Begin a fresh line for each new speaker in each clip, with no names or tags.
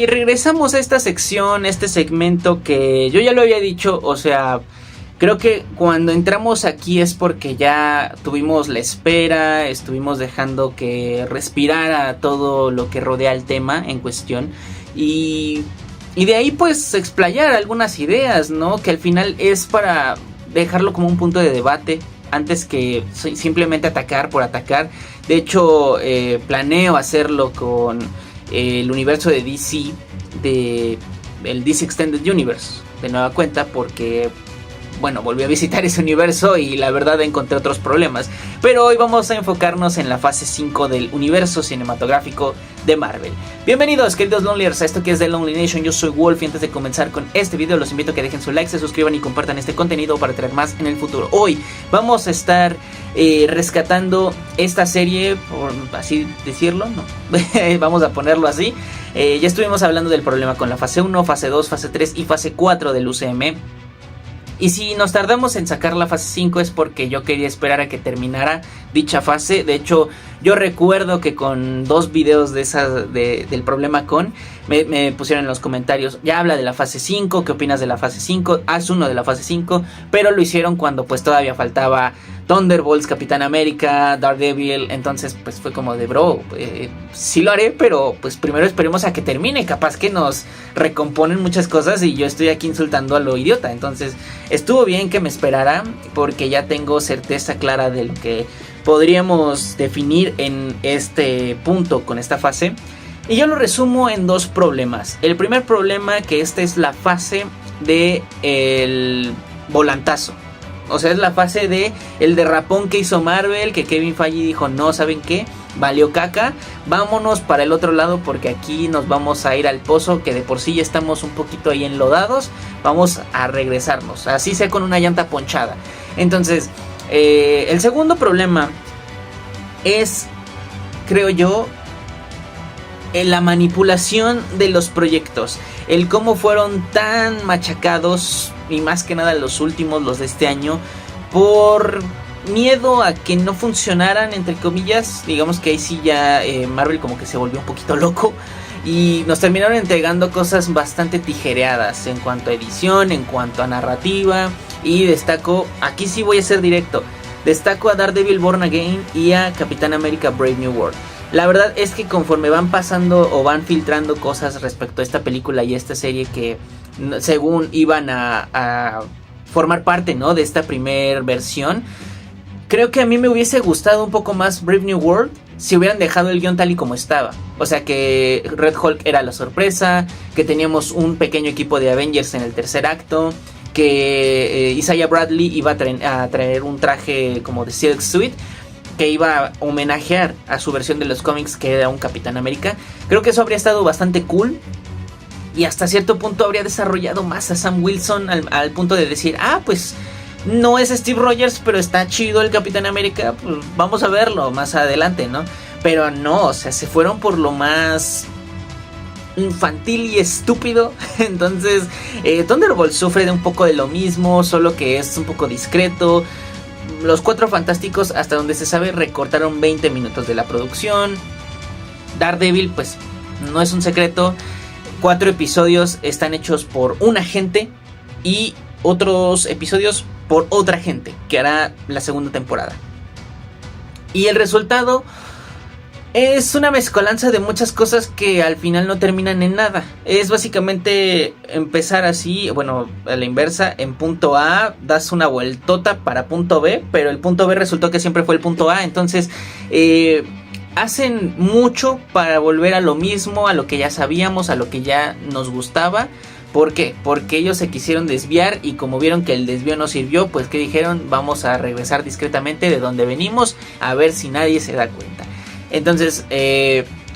Y regresamos a esta sección, este segmento que yo ya lo había dicho, o sea, creo que cuando entramos aquí es porque ya tuvimos la espera, estuvimos dejando que respirara todo lo que rodea el tema en cuestión y de ahí pues explayar algunas ideas, ¿no? Que al final es para dejarlo como un punto de debate antes que simplemente atacar por atacar. De hecho, planeo hacerlo con el universo de DC, el DC Extended Universe, de nueva cuenta, porque bueno, volví a visitar ese universo y la verdad encontré otros problemas. Pero hoy vamos a enfocarnos en la fase 5 del universo cinematográfico de Marvel. Bienvenidos, queridos Loneliers, a esto que es The Lonely Nation. Yo soy Wolf y antes de comenzar con este video los invito a que dejen su like, se suscriban y compartan este contenido para traer más en el futuro. Hoy vamos a estar rescatando esta serie, por así decirlo, no, vamos a ponerlo así. Ya estuvimos hablando del problema con la fase 1, fase 2, fase 3 y fase 4 del UCM. Y si nos tardamos en sacar la fase 5 es porque yo quería esperar a que terminara dicha fase. De hecho, yo recuerdo que con 2 videos de esas del problema con me pusieron en los comentarios, ya habla de la fase 5, ¿qué opinas de la fase 5? Haz uno de la fase 5, pero lo hicieron cuando pues todavía faltaba Thunderbolts, Capitán América, Daredevil. Entonces pues fue como de bro, sí lo haré, pero pues primero esperemos a que termine, capaz que nos recomponen muchas cosas y yo estoy aquí insultando a lo idiota. Entonces estuvo bien que me esperara porque ya tengo certeza clara de lo que podríamos definir en este punto con esta fase. Y yo lo resumo en 2 problemas. El primer problema, que esta es la fase de el volantazo. O sea, es la fase de el derrapón que hizo Marvel, que Kevin Feige dijo, no, ¿saben qué? Valió caca, vámonos para el otro lado porque aquí nos vamos a ir al pozo, que de por sí ya estamos un poquito ahí enlodados. Vamos a regresarnos, así sea con una llanta ponchada. Entonces, el segundo problema es, creo yo, la manipulación de los proyectos, el cómo fueron tan machacados, y más que nada los últimos, los de este año, por miedo a que no funcionaran, entre comillas. Digamos que ahí sí ya Marvel como que se volvió un poquito loco y nos terminaron entregando cosas bastante tijereadas en cuanto a edición, en cuanto a narrativa. Y destaco, aquí sí voy a ser directo, destaco a Daredevil Born Again y a Capitán América Brave New World. La verdad es que conforme van pasando o van filtrando cosas respecto a esta película y a esta serie que según iban a formar parte, ¿no?, de esta primer versión, creo que a mí me hubiese gustado un poco más Brave New World si hubieran dejado el guión tal y como estaba. O sea, que Red Hulk era la sorpresa, que teníamos un pequeño equipo de Avengers en el tercer acto, que Isaiah Bradley iba a traer un traje como de Silk Suit que iba a homenajear a su versión de los cómics, que era un Capitán América. Creo que eso habría estado bastante cool y hasta cierto punto habría desarrollado más a Sam Wilson al punto de decir, pues no es Steve Rogers, pero está chido el Capitán América, pues vamos a verlo más adelante, ¿no? Pero no, o sea, se fueron por lo más infantil y estúpido. Entonces Thunderbolt sufre de un poco de lo mismo, solo que es un poco discreto. Los Cuatro Fantásticos, hasta donde se sabe, recortaron 20 minutos de la producción. Daredevil, pues no es un secreto, 4 episodios están hechos por un agente y otros episodios por otra gente que hará la segunda temporada. Y el resultado es una mezcolanza de muchas cosas que al final no terminan en nada. Es básicamente empezar así, bueno, a la inversa. En punto A das una vueltota para punto B, pero el punto B resultó que siempre fue el punto A. Entonces hacen mucho para volver a lo mismo, a lo que ya sabíamos, a lo que ya nos gustaba. ¿Por qué? Porque ellos se quisieron desviar y como vieron que el desvío no sirvió, pues que dijeron, vamos a regresar discretamente de donde venimos, a ver si nadie se da cuenta. Entonces,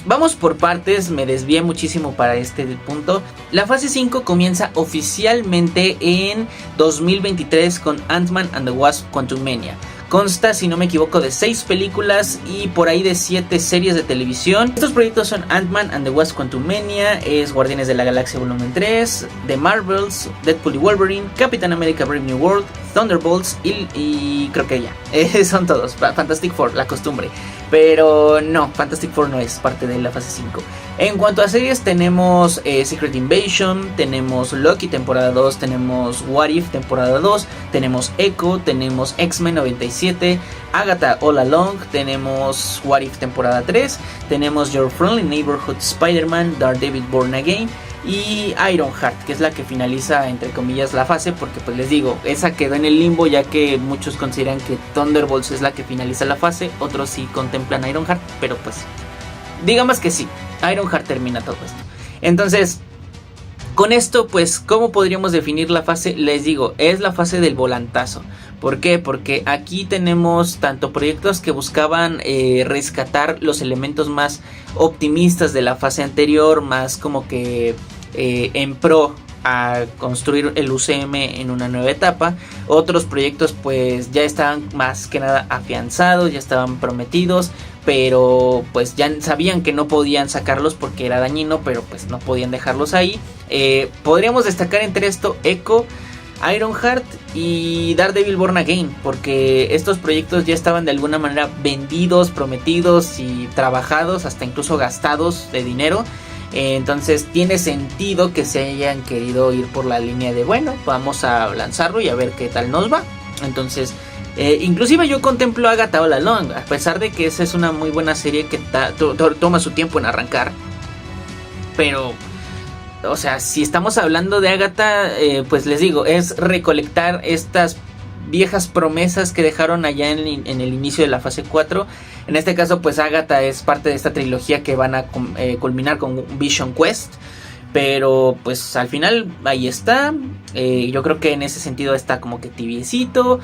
vamos por partes, me desvié muchísimo para este punto. La fase 5 comienza oficialmente en 2023 con Ant-Man and the Wasp: Quantumania. Consta, si no me equivoco, de 6 películas y por ahí de 7 series de televisión. Estos proyectos son Ant-Man and the Wasp: Quantumania, es Guardianes de la Galaxia Volumen 3, The Marvels, Deadpool y Wolverine, Capitán América Brave New World, Thunderbolts y creo que ya, son todos. Fantastic Four, la costumbre. Pero no, Fantastic Four no es parte de la fase 5. En cuanto a series tenemos Secret Invasion, tenemos Loki temporada 2, tenemos What If temporada 2, tenemos Echo, tenemos X-Men 97, Agatha All Along, tenemos What If temporada 3, tenemos Your Friendly Neighborhood Spider-Man, Daredevil Born Again y Ironheart, que es la que finaliza entre comillas la fase, porque pues les digo, esa quedó en el limbo, ya que muchos consideran que Thunderbolts es la que finaliza la fase, otros sí contemplan Ironheart, pero pues digamos que sí, Ironheart termina todo esto. Entonces, con esto pues, ¿cómo podríamos definir la fase? Les digo, es la fase del volantazo. ¿Por qué? Porque aquí tenemos tanto proyectos que buscaban rescatar los elementos más optimistas de la fase anterior, más como que en pro a construir el UCM en una nueva etapa. Otros proyectos pues ya estaban más que nada afianzados, ya estaban prometidos, pero pues ya sabían que no podían sacarlos porque era dañino, pero pues no podían dejarlos ahí. Podríamos destacar entre esto Echo, Ironheart y Daredevil Born Again, porque estos proyectos ya estaban de alguna manera vendidos, prometidos y trabajados, hasta incluso gastados de dinero. Entonces tiene sentido que se hayan querido ir por la línea de bueno, vamos a lanzarlo y a ver qué tal nos va. Entonces inclusive yo contemplo Agatha All Along, a pesar de que esa es una muy buena serie que toma su tiempo en arrancar, pero o sea, si estamos hablando de Agatha, pues les digo, es recolectar estas viejas promesas que dejaron allá en el inicio de la fase 4. En este caso pues Agatha es parte de esta trilogía que van a culminar con Vision Quest. Pero pues al final ahí está. Yo creo que en ese sentido está como que tibiecito.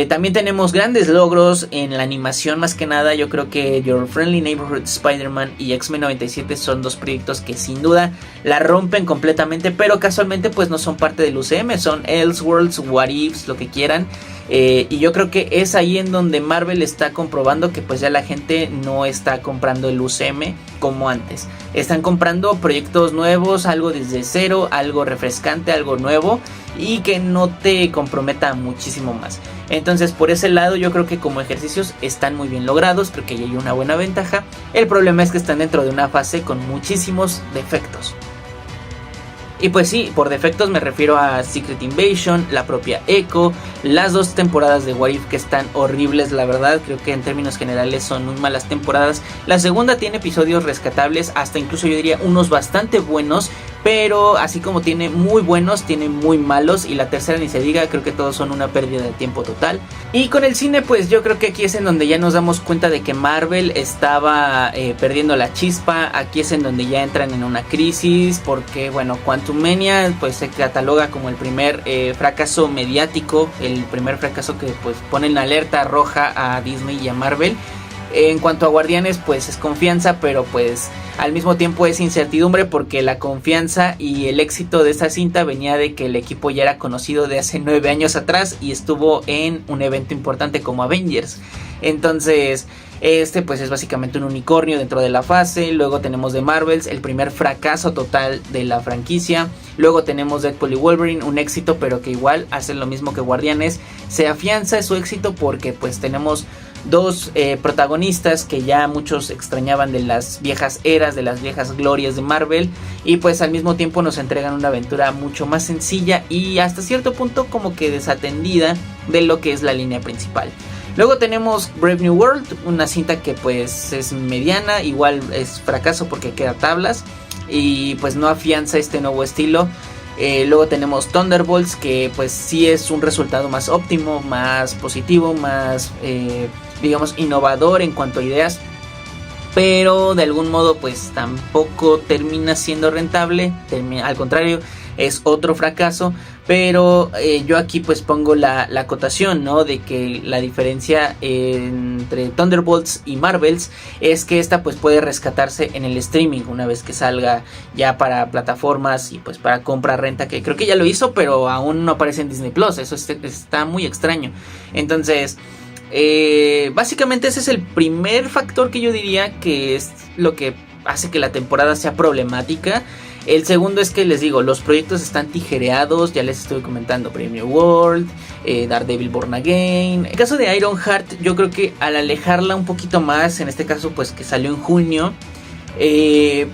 También tenemos grandes logros en la animación, más que nada. Yo creo que Your Friendly Neighborhood Spider-Man y X-Men 97 son dos proyectos que sin duda la rompen completamente, pero casualmente pues no son parte del UCM. Son Elseworlds, What Ifs, lo que quieran. Y yo creo que es ahí en donde Marvel está comprobando que pues ya la gente no está comprando el UCM como antes. Están comprando proyectos nuevos, algo desde cero, algo refrescante, algo nuevo y que no te comprometa muchísimo más. Entonces por ese lado yo creo que como ejercicios están muy bien logrados, creo que hay una buena ventaja. El problema es que están dentro de una fase con muchísimos defectos. Y pues sí, por defectos me refiero a Secret Invasion, la propia Echo, las dos temporadas de What If que están horribles, la verdad, creo que en términos generales son muy malas temporadas. La segunda tiene episodios rescatables, hasta incluso yo diría unos bastante buenos, pero así como tiene muy buenos, tiene muy malos, y la tercera ni se diga, creo que todos son una pérdida de tiempo total. Y con el cine pues yo creo que aquí es en donde ya nos damos cuenta de que Marvel estaba perdiendo la chispa. Aquí es en donde ya entran en una crisis, porque bueno, Quantumania pues se cataloga como el primer fracaso mediático, el primer fracaso que pues pone en alerta roja a Disney y a Marvel. En cuanto a Guardianes pues es confianza, pero pues al mismo tiempo es incertidumbre, porque la confianza y el éxito de esta cinta venía de que el equipo ya era conocido de hace 9 años atrás y estuvo en un evento importante como Avengers. Entonces este pues es básicamente un unicornio dentro de la fase. Luego tenemos The Marvels, el primer fracaso total de la franquicia. Luego tenemos Deadpool y Wolverine, un éxito pero que igual hace lo mismo que Guardianes. Se afianza su éxito porque pues tenemos dos protagonistas que ya muchos extrañaban de las viejas eras, de las viejas glorias de Marvel, y pues al mismo tiempo nos entregan una aventura mucho más sencilla y hasta cierto punto como que desatendida de lo que es la línea principal. Luego tenemos Brave New World, una cinta que pues es mediana, igual es fracaso porque queda tablas y pues no afianza este nuevo estilo. Luego tenemos Thunderbolts, que pues sí es un resultado más óptimo, más positivo, más digamos innovador en cuanto a ideas, pero de algún modo pues tampoco termina siendo rentable, al contrario es otro fracaso. Pero yo aquí pues pongo la acotación, ¿no? De que la diferencia entre Thunderbolts y Marvels es que esta pues puede rescatarse en el streaming una vez que salga ya para plataformas y pues para compra-renta, que creo que ya lo hizo, pero aún no aparece en Disney Plus. Eso está muy extraño. Entonces básicamente ese es el primer factor que yo diría que es lo que hace que la temporada sea problemática. El segundo es que les digo, los proyectos están tijereados, ya les estuve comentando, Brave New World, Daredevil Born Again. En el caso de Ironheart, yo creo que al alejarla un poquito más, en este caso pues que salió en junio,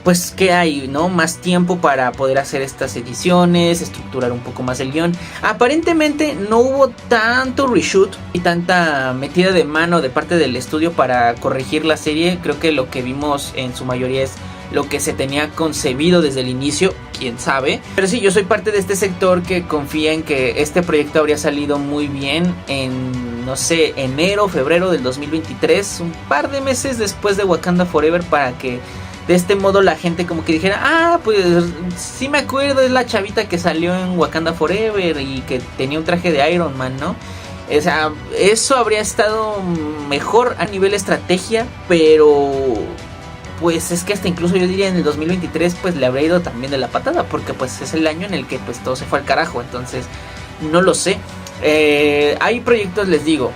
pues que hay, ¿no? Más tiempo para poder hacer estas ediciones, estructurar un poco más el guión. Aparentemente no hubo tanto reshoot y tanta metida de mano de parte del estudio para corregir la serie. Creo que lo que vimos en su mayoría es lo que se tenía concebido desde el inicio, quién sabe. Pero sí, yo soy parte de este sector que confía en que este proyecto habría salido muy bien en, no sé, enero, febrero del 2023, un par de meses después de Wakanda Forever, para que de este modo la gente como que dijera, ah, pues sí me acuerdo, es la chavita que salió en Wakanda Forever y que tenía un traje de Iron Man, ¿no? O sea, eso habría estado mejor a nivel estrategia, pero pues es que hasta incluso yo diría en el 2023 pues le habría ido también de la patada, porque pues es el año en el que pues todo se fue al carajo. Entonces no lo sé. Hay proyectos, les digo,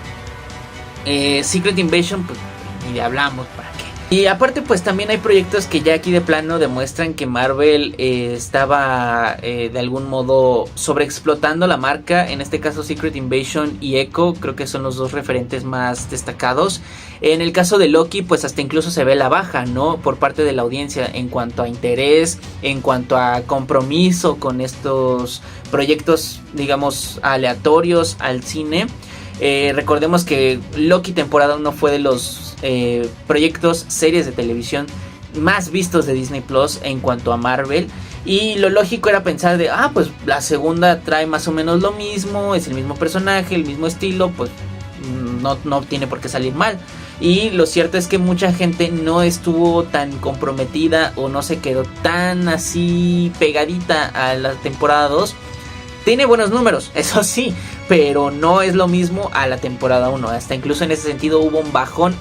Secret Invasion, pues ni le hablamos, ¿para qué? Y aparte pues también hay proyectos que ya aquí de plano demuestran que Marvel estaba de algún modo sobreexplotando la marca. En este caso Secret Invasion y Echo creo que son los dos referentes más destacados. En el caso de Loki pues hasta incluso se ve la baja, ¿no? Por parte de la audiencia en cuanto a interés, en cuanto a compromiso con estos proyectos, digamos, aleatorios al cine. Recordemos que Loki temporada 1 fue de los proyectos, series de televisión más vistos de Disney Plus en cuanto a Marvel. Y lo lógico era pensar de, pues la segunda trae más o menos lo mismo, es el mismo personaje, el mismo estilo, pues no tiene por qué salir mal. Y lo cierto es que mucha gente no estuvo tan comprometida o no se quedó tan así pegadita a la temporada 2. Tiene buenos números, eso sí, pero no es lo mismo a la temporada 1. Hasta incluso en ese sentido hubo un bajón,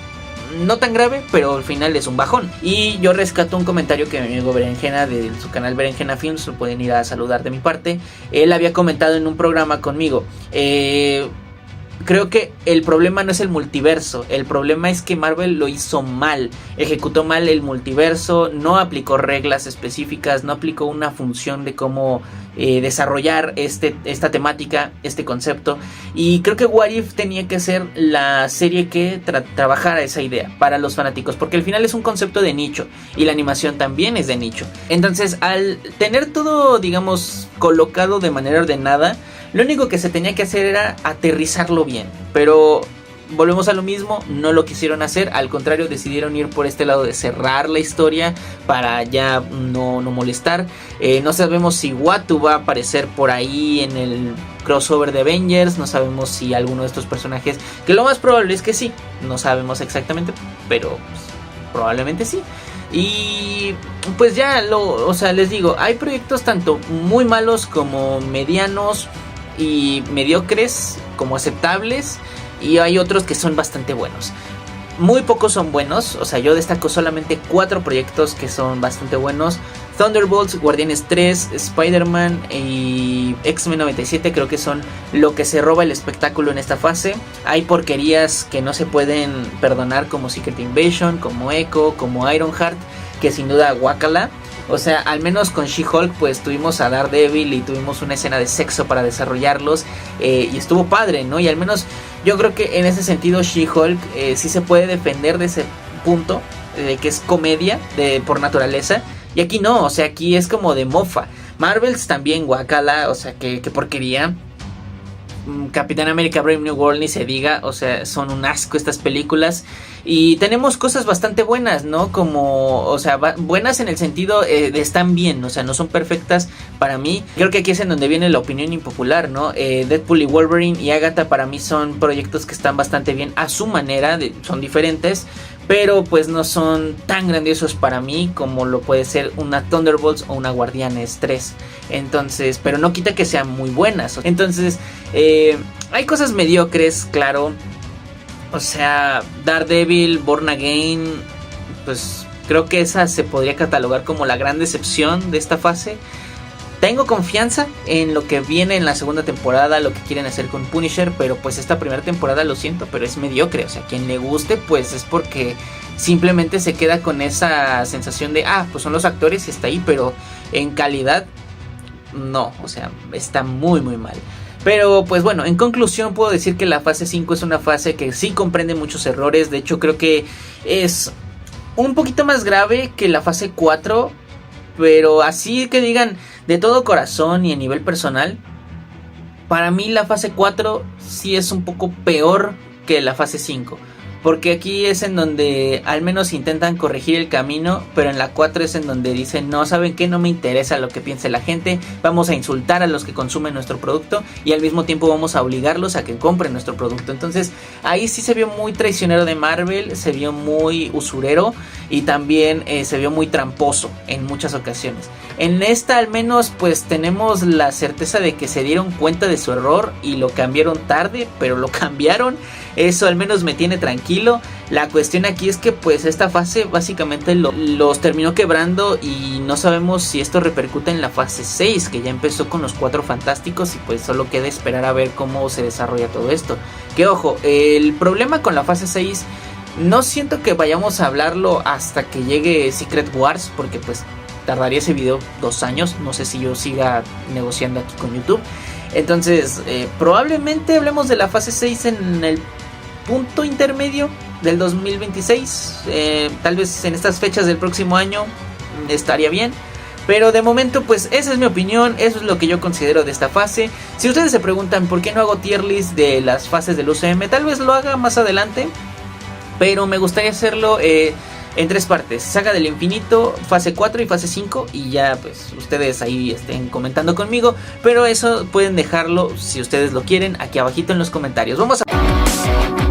no tan grave, pero al final es un bajón. Y yo rescato un comentario que mi amigo Berenjena de su canal Berenjena Films, lo pueden ir a saludar de mi parte. Él había comentado en un programa conmigo, creo que el problema no es el multiverso, el problema es que Marvel lo hizo mal, ejecutó mal el multiverso, no aplicó reglas específicas, no aplicó una función de cómo desarrollar esta temática, este concepto. Y creo que What If tenía que ser la serie que trabajara esa idea para los fanáticos, porque al final es un concepto de nicho y la animación también es de nicho. Entonces, al tener todo, digamos, colocado de manera ordenada, lo único que se tenía que hacer era aterrizarlo bien, pero volvemos a lo mismo, no lo quisieron hacer, al contrario decidieron ir por este lado de cerrar la historia para ya no molestar. No sabemos si Uatu va a aparecer por ahí en el crossover de Avengers, no sabemos si alguno de estos personajes, que lo más probable es que sí, no sabemos exactamente, pero pues, probablemente sí. Y pues ya o sea, les digo, hay proyectos tanto muy malos como medianos y mediocres como aceptables, y hay otros que son bastante buenos. Muy pocos son buenos, o sea, yo destaco solamente 4 proyectos que son bastante buenos: Thunderbolts, Guardianes 3, Spider-Man y X-Men 97. Creo que son lo que se roba el espectáculo en esta fase. Hay porquerías que no se pueden perdonar, como Secret Invasion, como Echo, como Ironheart, que sin duda guácala. O sea, al menos con She-Hulk pues tuvimos a Daredevil y tuvimos una escena de sexo para desarrollarlos, y estuvo padre, ¿no? Y al menos yo creo que en ese sentido She-Hulk sí se puede defender de ese punto, que es comedia por naturaleza. Y aquí no, o sea, aquí es como de mofa. Marvels también guacala, o sea, que porquería. Capitán América Brave New World ni se diga, o sea, son un asco estas películas. Y tenemos cosas bastante buenas, ¿no? Como, o sea, buenas en el sentido de están bien, o sea, no son perfectas para mí. Creo que aquí es en donde viene la opinión impopular, ¿no? Deadpool y Wolverine y Agatha para mí son proyectos que están bastante bien a su manera, son diferentes, pero pues no son tan grandiosos para mí como lo puede ser una Thunderbolts o una Guardianes 3. Entonces, pero no quita que sean muy buenas. Entonces, hay cosas mediocres, claro. O sea, Daredevil, Born Again, pues creo que esa se podría catalogar como la gran decepción de esta fase. Tengo confianza en lo que viene en la segunda temporada, lo que quieren hacer con Punisher, pero pues esta primera temporada, lo siento, pero es mediocre. O sea, quien le guste pues es porque simplemente se queda con esa sensación de, pues son los actores y está ahí, pero en calidad no, o sea, está muy muy mal. Pero pues bueno, en conclusión puedo decir que la fase 5 es una fase que sí comprende muchos errores. De hecho creo que es un poquito más grave que la fase 4, pero así que digan de todo corazón y a nivel personal, para mí la fase 4 sí es un poco peor que la fase 5. Porque aquí es en donde al menos intentan corregir el camino, pero en la 4 es en donde dicen, no, ¿saben qué? No me interesa lo que piense la gente, vamos a insultar a los que consumen nuestro producto y al mismo tiempo vamos a obligarlos a que compren nuestro producto. Entonces ahí sí se vio muy traicionero de Marvel, se vio muy usurero y también se vio muy tramposo en muchas ocasiones. En esta al menos pues tenemos la certeza de que se dieron cuenta de su error y lo cambiaron tarde, pero lo cambiaron. Eso al menos me tiene tranquilo. La cuestión aquí es que pues esta fase básicamente los terminó quebrando y no sabemos si esto repercute en la fase 6, que ya empezó con los 4 fantásticos y pues solo queda esperar a ver cómo se desarrolla todo esto. Que ojo, el problema con la fase 6 no siento que vayamos a hablarlo hasta que llegue Secret Wars, porque pues tardaría ese video 2 años, no sé si yo siga negociando aquí con YouTube. Entonces probablemente hablemos de la fase 6 en el punto intermedio del 2026, tal vez en estas fechas del próximo año estaría bien. Pero de momento pues esa es mi opinión, eso es lo que yo considero de esta fase. Si ustedes se preguntan por qué no hago tier list de las fases del UCM, tal vez lo haga más adelante, pero me gustaría hacerlo en 3 partes: Saga del Infinito, fase 4 y fase 5. Y ya pues ustedes ahí estén comentando conmigo, pero eso pueden dejarlo si ustedes lo quieren aquí abajito en los comentarios. Vamos a...